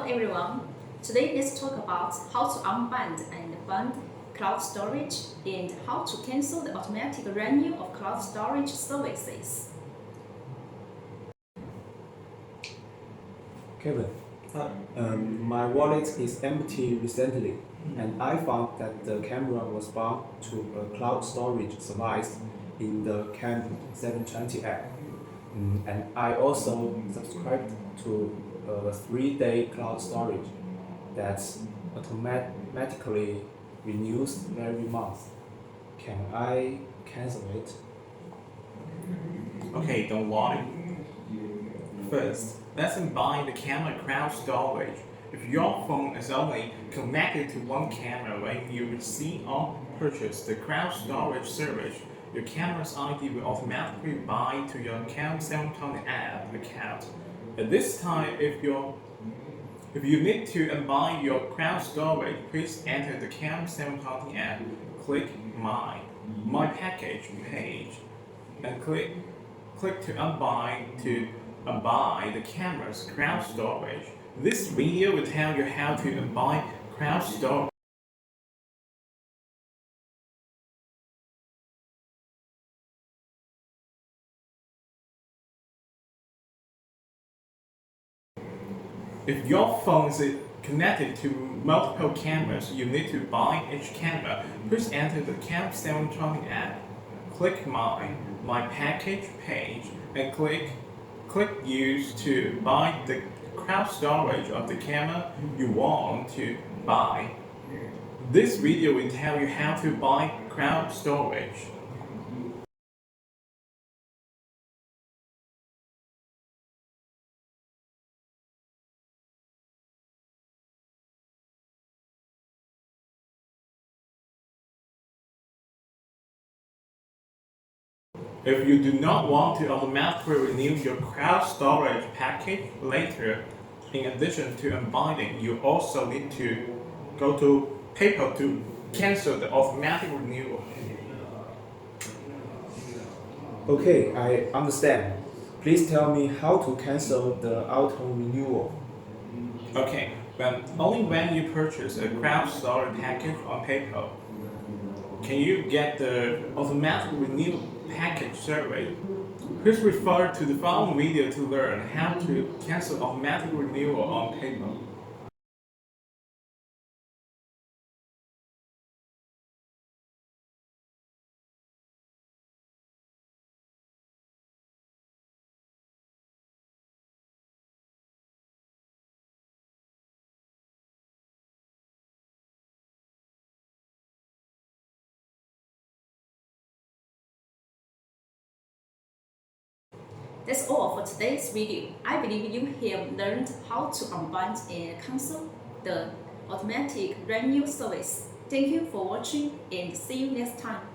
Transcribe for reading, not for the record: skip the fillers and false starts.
everyone. Today let's talk about how to unbind and bind cloud storage and how to cancel the automatic renewal of cloud storage services. Kevin, my wallet is empty recently, and I found that the camera was bound to a cloud storage service in the CAM720 app. And I also subscribed to a 3-day cloud storage that automatically renews every month. Can I cancel it? Okay, don't worry. First, let's unbind the camera cloud storage. If your phone is only connected to one camera when you receive or purchase the cloud storage service, your camera's ID will automatically bind to your CAM720 App account. At this time, if you need to unbind your cloud storage, please enter the CAM720 App, click My Package page, and click to unbind the camera's cloud storage. This video will tell you how to unbind cloud storage. If your phone is connected to multiple cameras, you need to bind each camera. Please enter the CAM720 app, click My Package page, and click Use to bind the cloud storage of the camera you want to buy. This video will tell you how to buy cloud storage. If you do not want to automatically renew your cloud storage package later, in addition to unbinding, you also need to go to PayPal to cancel the automatic renewal. Okay, I understand. Please tell me how to cancel the auto-renewal. Okay, only when you purchase a cloud storage package on PayPal can you get the automatic renewal package survey. Please refer to the following video to learn how to cancel automatic renewal on PayPal. That's all for today's video. I believe you have learned how to unbind and cancel the automatic renewal service. Thank you for watching and see you next time.